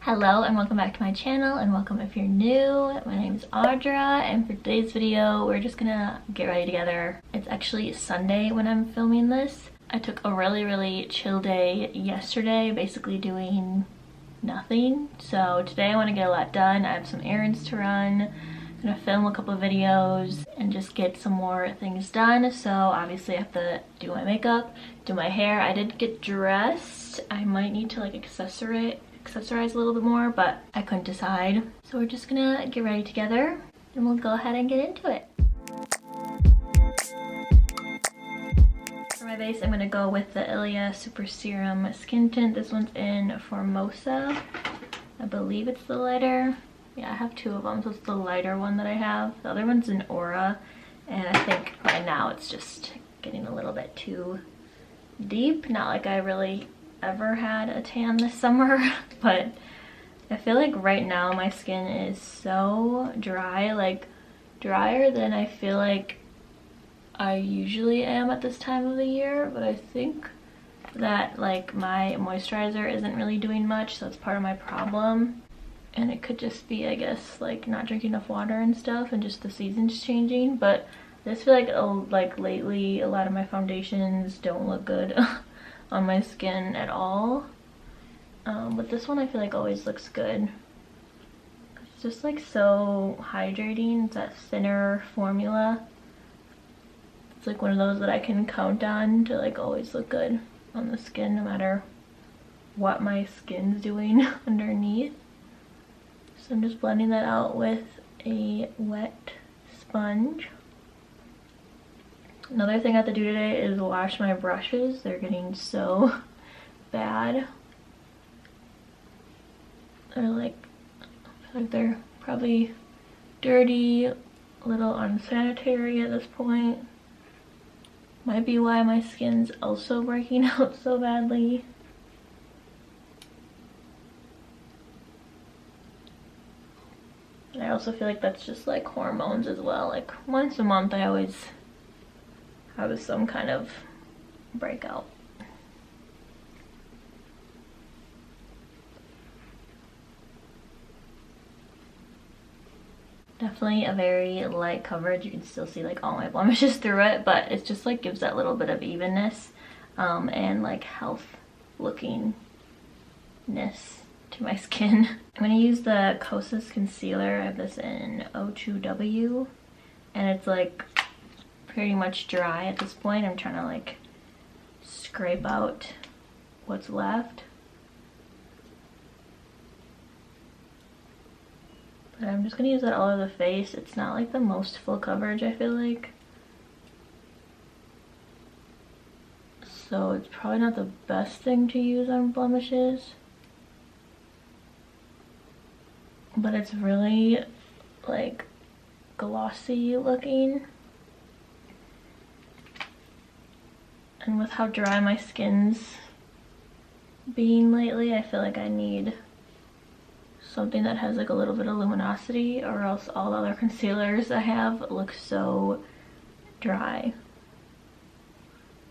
Hello and welcome back to my channel, and welcome if you're new. My name is Audra, and for today's video we're just gonna get ready together. It's actually Sunday when I'm filming this. I took a really chill day yesterday, basically doing nothing. So today I want to get a lot done. I have some errands to run. I'm gonna film a couple of videos and just get some more things done. So obviously I have to do my makeup, do my hair. I did get dressed. I might need to like accessorize a little bit more, but I couldn't decide. So we're just gonna get ready together and we'll go ahead and get into it. For my base, I'm gonna go with the Ilia Super Serum Skin Tint. This one's in Formosa. I believe it's the lighter. Yeah, I have two of them, so it's the lighter one that I have. The other one's in Aura, and I think right now it's just getting a little bit too deep. Not like I really ever had a tan this summer, but I feel like right now my skin is so dry, like drier than I feel like I usually am at this time of the year. But I think that like my moisturizer isn't really doing much, so it's part of my problem. And it could just be, I guess, like not drinking enough water and stuff and just the seasons changing. But I just feel like lately a lot of my foundations don't look good on my skin at all. But this one I feel like always looks good. It's just like so hydrating. It's that thinner formula. It's like one of those that I can count on to like always look good on the skin no matter what my skin's doing underneath. So I'm just blending that out with a wet sponge. Another thing I have to do today is wash my brushes. They're getting so bad. They're like, I feel like they're probably dirty, a little unsanitary at this point. Might be why my skin's also breaking out so badly. And I also feel like that's just like hormones as well. Like once a month I always have some kind of breakout. Definitely a very light coverage. You can still see like all my blemishes through it, but it just like gives that little bit of evenness and like health lookingness to my skin. I'm gonna use the Kosas concealer. I have this in O2W, and it's like pretty much dry at this point. I'm trying to like scrape out what's left. But I'm just gonna use that all over the face. It's not like the most full coverage, I feel like. So it's probably not the best thing to use on blemishes. But it's really like glossy looking. And with how dry my skin's being lately, I feel like I need something that has like a little bit of luminosity, or else all the other concealers I have look so dry.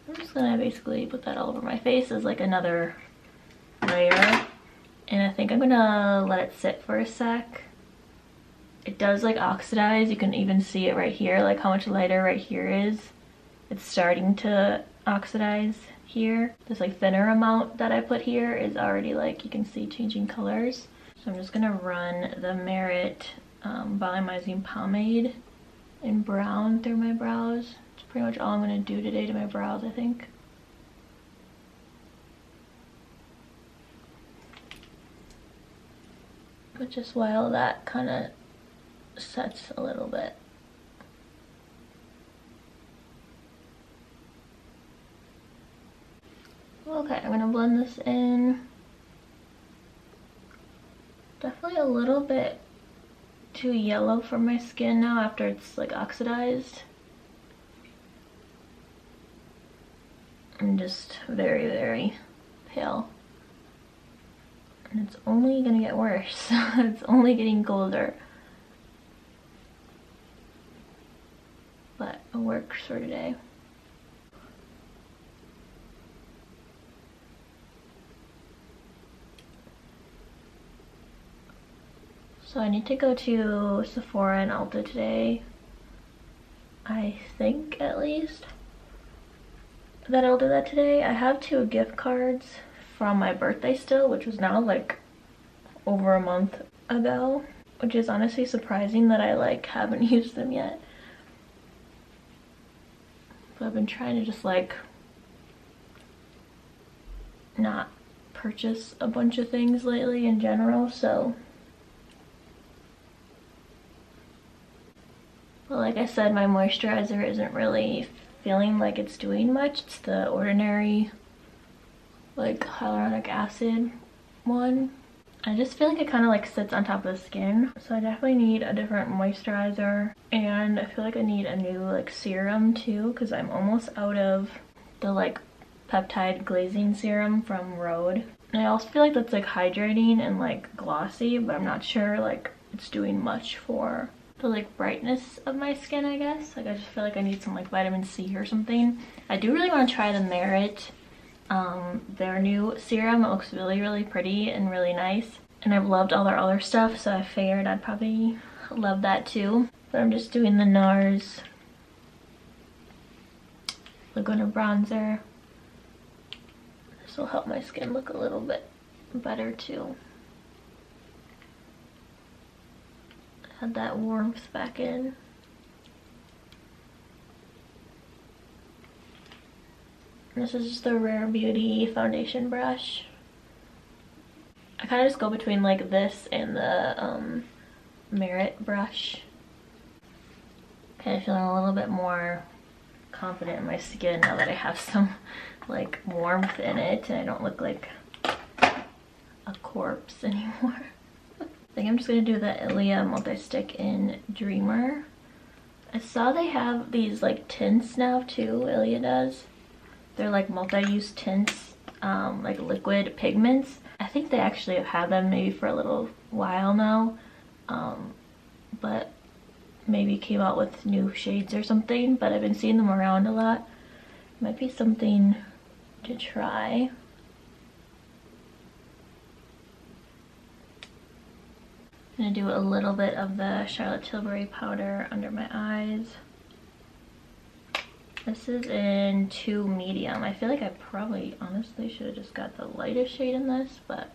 I'm just gonna basically put that all over my face as like another layer. And I think I'm gonna let it sit for a sec. It does like oxidize. You can even see it right here, like how much lighter right here is. It's starting to oxidize here. This like thinner amount that I put here is already like, you can see changing colors. So I'm just gonna run the Merit volumizing pomade in brown through my brows. It's pretty much all I'm gonna do today to my brows, I think. But just while that kind of sets a little bit. Okay, I'm gonna blend this in. Definitely a little bit too yellow for my skin now after it's like oxidized. I'm just very pale. And it's only gonna get worse. It's only getting colder. But it works for today. So I need to go to Sephora and Ulta today. I think, at least, that I'll do that today. I have 2 gift cards from my birthday still, which was now like over a month ago, which is honestly surprising that I like haven't used them yet. But I've been trying to just like not purchase a bunch of things lately in general, so. But like I said, my moisturizer isn't really feeling like it's doing much. It's the Ordinary like hyaluronic acid one. I just feel like it kind of like sits on top of the skin, so I definitely need a different moisturizer, and I feel like I need a new like serum too, because I'm almost out of the like peptide glazing serum from Rhode. And I also feel like that's like hydrating and like glossy, but I'm not sure like it's doing much for the like brightness of my skin, I guess. Like I just feel like I need some like vitamin C or something. I do really want to try the Merit their new serum. It looks really pretty and really nice, and I've loved all their other stuff, so I figured I'd probably love that too. But I'm just doing the NARS Laguna bronzer. This will help my skin look a little bit better too. Add that warmth back in. This is just the Rare Beauty foundation brush. I kind of just go between like this and the Merit brush. Kind of feeling a little bit more confident in my skin now that I have some like warmth in it and I don't look like a corpse anymore. I think I'm just gonna do the Ilia multi-stick in Dreamer. I saw they have these like tints now too, Ilia does. They're like multi-use tints, like liquid pigments. I think they actually have had them maybe for a little while now, but maybe came out with new shades or something, but I've been seeing them around a lot. Might be something to try. I'm gonna do a little bit of the Charlotte Tilbury powder under my eyes. This is in 2 medium. I feel like I probably honestly should have just got the lightest shade in this, but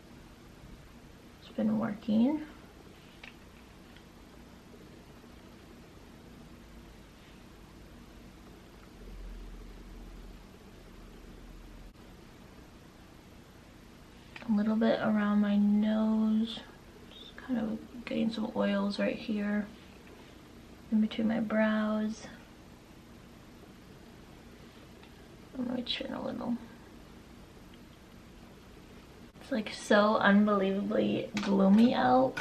it's been working. A little bit around my nose. Just kind of getting some oils right here in between my brows. On my chin a little. It's like so unbelievably gloomy out.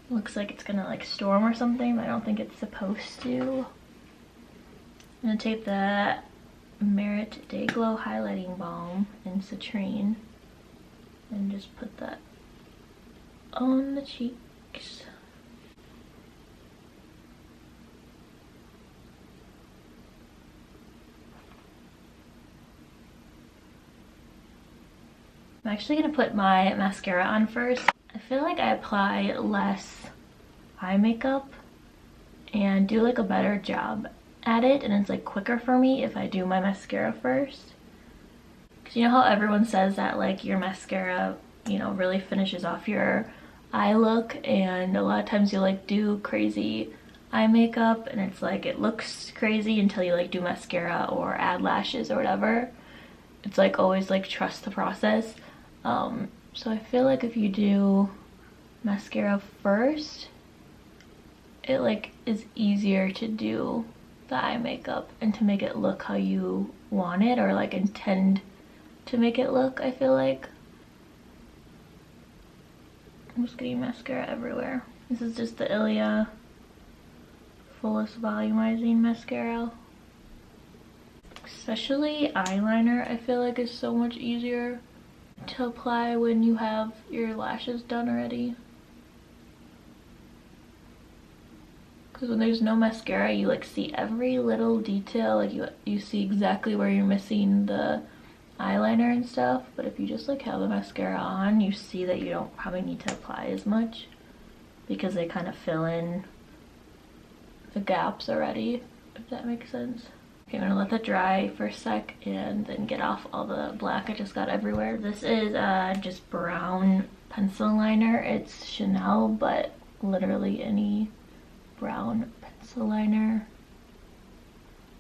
Looks like it's gonna like storm or something, but I don't think it's supposed to. I'm gonna take the Merit Day Glow Highlighting Balm in Citrine and just put that on the cheeks. I'm actually gonna put my mascara on first. I feel like I apply less eye makeup and do like a better job at it, and it's like quicker for me if I do my mascara first. Because you know how everyone says that like your mascara, you know, really finishes off your eye look, and a lot of times you like do crazy eye makeup and it's like it looks crazy until you like do mascara or add lashes or whatever. It's like always like trust the process. So I feel like if you do mascara first, it like is easier to do the eye makeup and to make it look how you want it, or like intend to make it look, I feel like. I'm just getting mascara everywhere. This is just the Ilia Fullest Volumizing Mascara. Especially eyeliner, I feel like is so much easier to apply when you have your lashes done already. Because when there's no mascara, you like see every little detail. Like you see exactly where you're missing the eyeliner and stuff, but if you just like have the mascara on, you see that you don't probably need to apply as much because they kind of fill in the gaps already, if that makes sense. Okay, I'm gonna let that dry for a sec and then get off all the black I just got everywhere. This is just brown pencil liner. It's Chanel, but literally any brown pencil liner.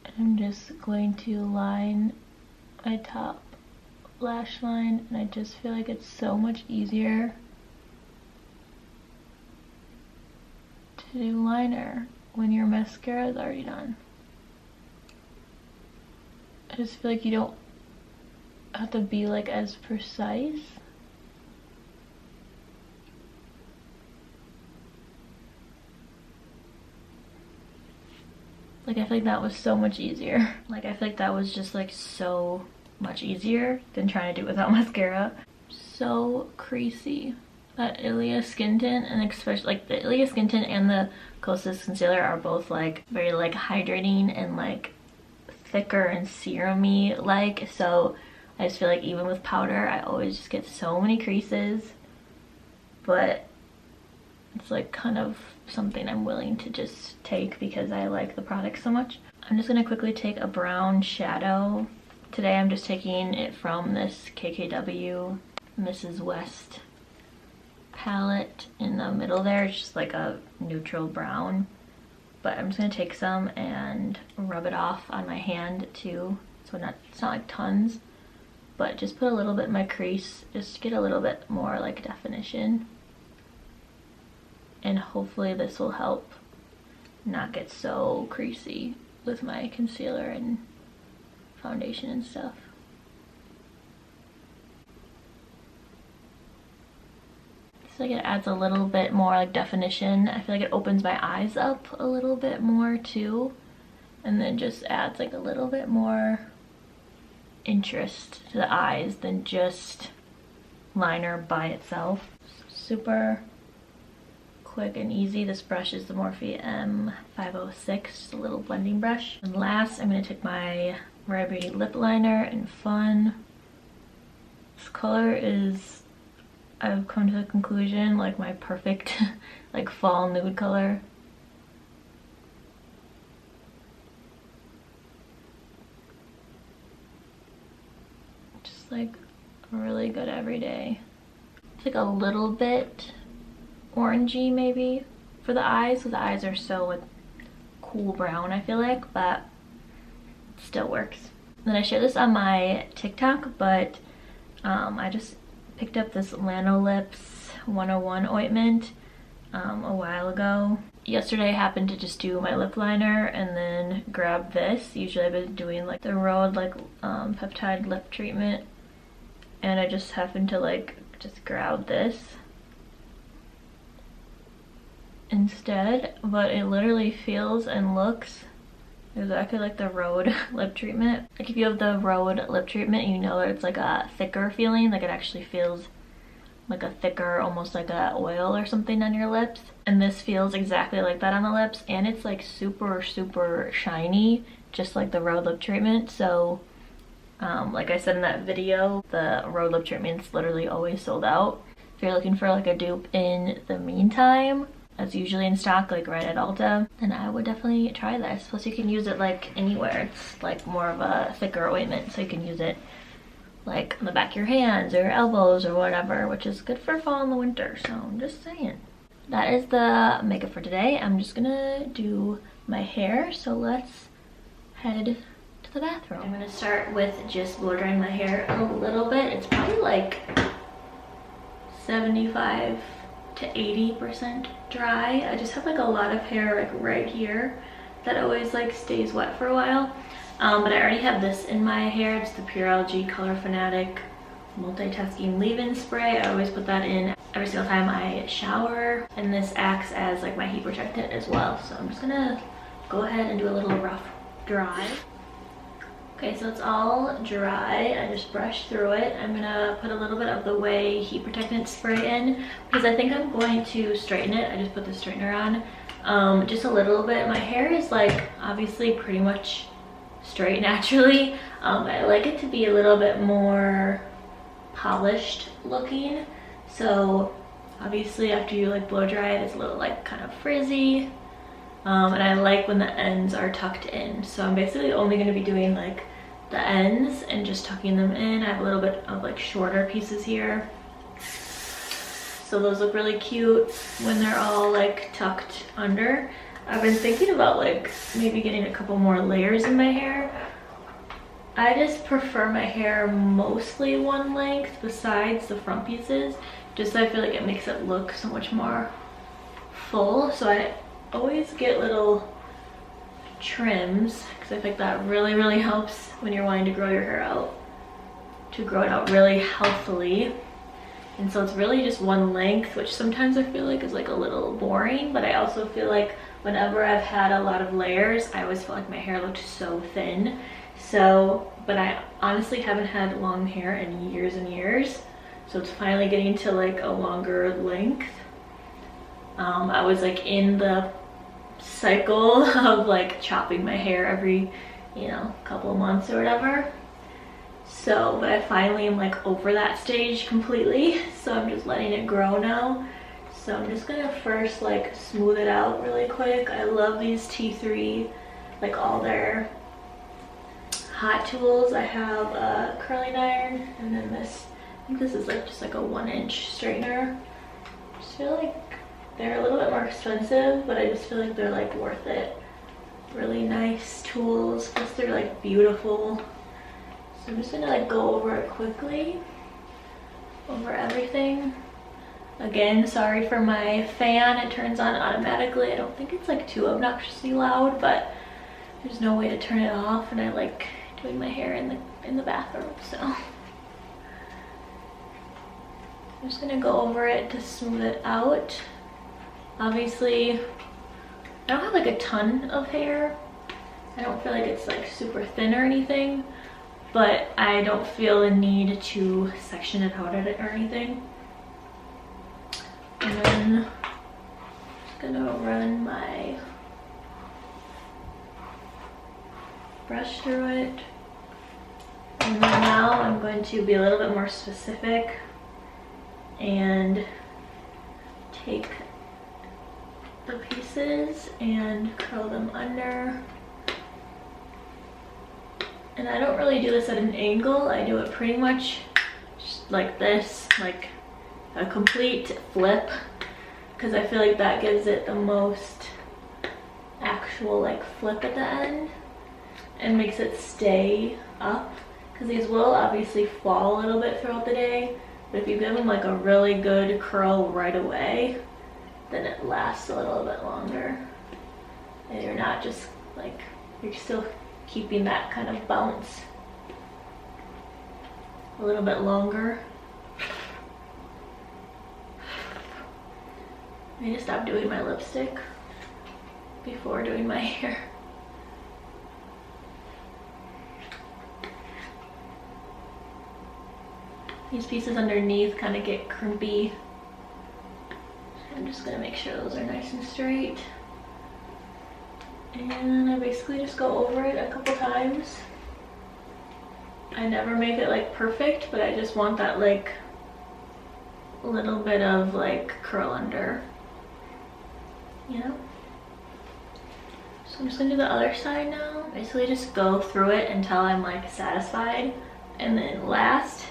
And I'm just going to line my top lash line, and I just feel like it's so much easier to do liner when your mascara is already done. I just feel like you don't have to be like as precise. Like I feel like that was so much easier. Like I feel like that was just like so much easier than trying to do it without mascara. So creasy. That Ilia skin tint, and especially like the Ilia skin tint and the Kosas concealer are both like very like hydrating and like thicker and serum-y like, so I just feel like even with powder I always just get so many creases, but it's like kind of something I'm willing to just take because I like the product so much. I'm just gonna quickly take a brown shadow. Today I'm just taking it from this KKW Mrs. West palette in the middle there. It's just like a neutral brown, but I'm just gonna take some and rub it off on my hand too, so it's not like tons, but just put a little bit in my crease just to get a little bit more like definition, and hopefully this will help not get so creasy with my concealer and foundation and stuff. So like it adds a little bit more like definition. I feel like it opens my eyes up a little bit more too, and then just adds like a little bit more interest to the eyes than just liner by itself. Super quick and easy. This brush is the Morphe M506, just a little blending brush. And last, I'm going to take my Rare Beauty lip liner in Fun. This color is, I've come to the conclusion, like my perfect like fall nude color. Just like really good every day. It's like a little bit orangey maybe for the eyes, because the eyes are so like cool brown I feel like, but it still works. Then I shared this on my TikTok, but I just picked up this Lanolips 101 ointment a while ago. Yesterday I happened to just do my lip liner and then grab this. Usually I've been doing like the Rhode like peptide lip treatment, and I just happened to like just grab this instead, but it literally feels and looks exactly like the Rhode lip treatment. Like if you have the Rhode lip treatment, you know that it's like a thicker feeling, like it actually feels like a thicker, almost like a oil or something on your lips, and this feels exactly like that on the lips, and it's like super shiny, just like the Rhode lip treatment. So like I said in that video, the Rhode lip treatment's literally always sold out. If you're looking for like a dupe in the meantime, that's usually in stock like right at Ulta, then I would definitely try this. Plus you can use it like anywhere. It's like more of a thicker ointment, so you can use it like on the back of your hands or your elbows or whatever, which is good for fall and the winter, so I'm just saying. That is the makeup for today. I'm just gonna do my hair, so let's head to the bathroom. I'm gonna start with just blow drying my hair a little bit. It's probably like 75 to 80% dry. I just have like a lot of hair like right here that always like stays wet for a while. But I already have this in my hair. It's the Pure LG Color Fanatic Multitasking Leave-In Spray. I always put that in every single time I shower, and this acts as like my heat protectant as well. So I'm just gonna go ahead and do a little rough dry. Okay, so it's all dry. I just brushed through it. I'm gonna put a little bit of the Way Heat Protectant Spray in because I think I'm going to straighten it. I just put the straightener on, just a little bit. My hair is like obviously pretty much straight naturally, I like it to be a little bit more polished looking. So obviously after you like blow dry it, it's a little like kind of frizzy. And I like when the ends are tucked in. So I'm basically only going to be doing like the ends and just tucking them in. I have a little bit of like shorter pieces here. So those look really cute when they're all like tucked under. I've been thinking about like maybe getting a couple more layers in my hair. I just prefer my hair mostly one length besides the front pieces. Just so I feel like it makes it look so much more full. So I always get little trims because I think that really helps when you're wanting to grow your hair out, to grow it out really healthily. And so it's really just one length, which sometimes I feel like is like a little boring, but I also feel like whenever I've had a lot of layers, I always felt like my hair looked so thin. So, but I honestly haven't had long hair in years and years, so it's finally getting to like a longer length. I was like in the cycle of like chopping my hair every, you know, couple of months or whatever. So, but I finally am like over that stage completely, so I'm just letting it grow now. So I'm just gonna first like smooth it out really quick. I love these T3, like all their hot tools. I have a curling iron and then this, I think this is like just like a 1-inch straightener. I just feel like they're a little bit more expensive, but I just feel like they're like worth it. Really nice tools, plus they're like beautiful. So I'm just gonna like go over it quickly, over everything. Again, sorry for my fan, it turns on automatically. I don't think it's like too obnoxiously loud, but there's no way to turn it off, and I like doing my hair in the bathroom, so. I'm just gonna go over it to smooth it out. Obviously, I don't have like a ton of hair. I don't feel like it's like super thin or anything, but I don't feel the need to section it out or anything. And then I'm just gonna run my brush through it. And then now I'm going to be a little bit more specific and take the pieces and curl them under. And I don't really do this at an angle. I do it pretty much just like this, like a complete flip, because I feel like that gives it the most actual like flip at the end and makes it stay up, because these will obviously fall a little bit throughout the day, but if you give them like a really good curl right away, then it lasts a little bit longer and you're not just like, you're still keeping that kind of bounce a little bit longer. I need to stop doing my lipstick before doing my hair. These pieces underneath kind of get crimpy. So I'm just gonna make sure those are nice and straight. And I basically just go over it a couple times. I never make it like perfect, but I just want that like little bit of like curl under, you know? So I'm just gonna do the other side now. Basically just go through it until I'm like satisfied. And then last,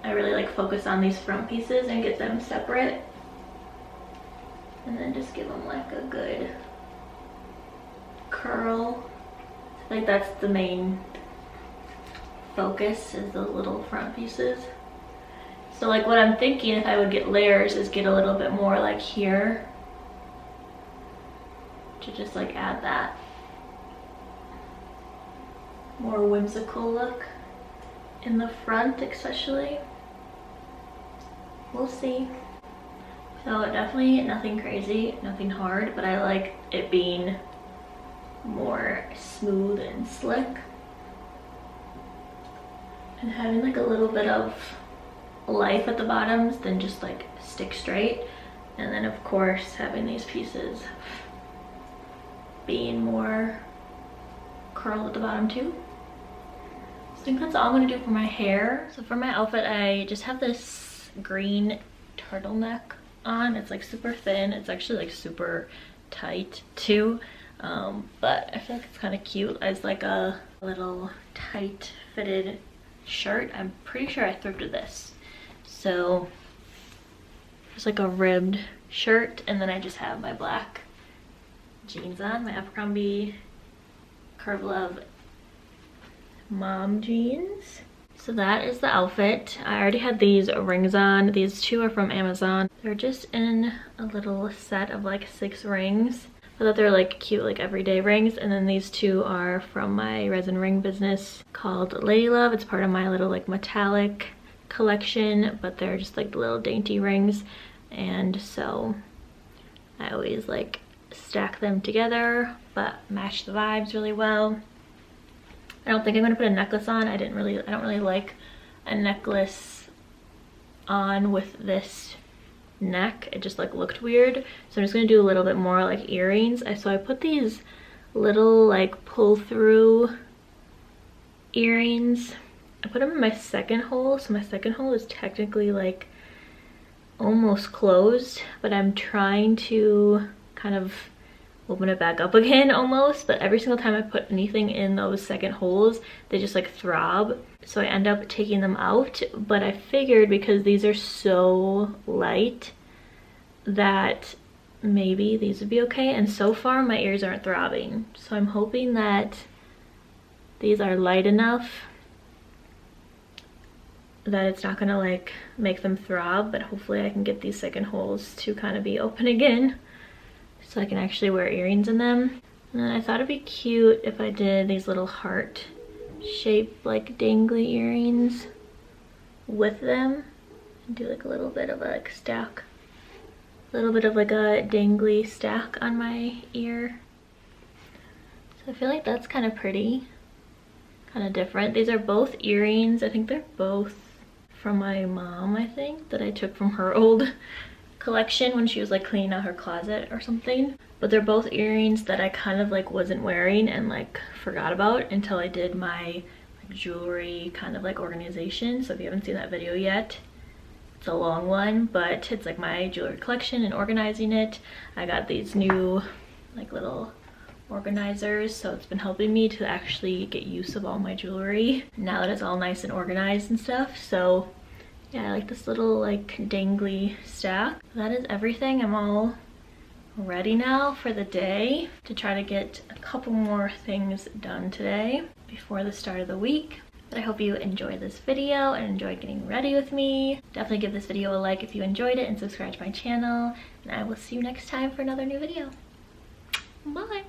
I really like focus on these front pieces and get them separate. And then just give them like a good curl. Like that's the main focus, is those little front pieces. So like what I'm thinking if I would get layers is get a little bit more like here to just like add that more whimsical look in the front especially. We'll see. So definitely nothing crazy, nothing hard, but I like it being more smooth and slick. And having like a little bit of life at the bottoms than just like stick straight. And then of course having these pieces being more curl at the bottom too. So I think that's all I'm gonna do for my hair. So for my outfit, I just have this green turtleneck on. It's like super thin. It's actually like super tight too. But I feel like it's kind of cute as like a little tight fitted shirt. I'm pretty sure I thrifted this. So it's like a ribbed shirt, and then I just have my black jeans on, my Abercrombie Curve Love mom jeans. So that is the outfit. I already had these rings on. These two are from Amazon. They're just in a little set of like 6 rings. I thought they were like cute, like everyday rings. And then these two are from my resin ring business called Lady Love. It's part of my little like metallic collection, but they're just like the little dainty rings. And so I always like stack them together, but match the vibes really well. I don't think I'm gonna put a necklace on. I don't really like a necklace on with this neck. It just like looked weird. So I'm just gonna do a little bit more like earrings. So I put these little like pull through earrings. I put them in my second hole. So my second hole is technically like almost closed, but I'm trying to kind of open it back up again almost. But every single time I put anything in those second holes, they just like throb. So I end up taking them out. But I figured because these are so light that maybe these would be okay. And so far my ears aren't throbbing. So I'm hoping that these are light enough that it's not gonna like make them throb, but hopefully I can get these second holes to kind of be open again so I can actually wear earrings in them. And then I thought it'd be cute if I did these little heart shaped like dangly earrings with them and do like a little bit of a like stack, a little bit of like a dangly stack on my ear. So I feel like that's kind of pretty, kind of different. These are both earrings. I think they're both from my mom, I think, that I took from her old collection when she was like cleaning out her closet or something. But they're both earrings that I kind of like wasn't wearing and like forgot about until I did my like jewelry kind of like organization. So if you haven't seen that video yet, it's a long one, but it's like my jewelry collection and organizing it. I got these new like little organizers, so it's been helping me to actually get use of all my jewelry now that it's all nice and organized and stuff. So yeah, I like this little like dangly stack. That is everything. I'm all ready now for the day to try to get a couple more things done today before the start of the week. But I hope you enjoyed this video and enjoyed getting ready with me. Definitely give this video a like if you enjoyed it and subscribe to my channel. And I will see you next time for another new video. Bye!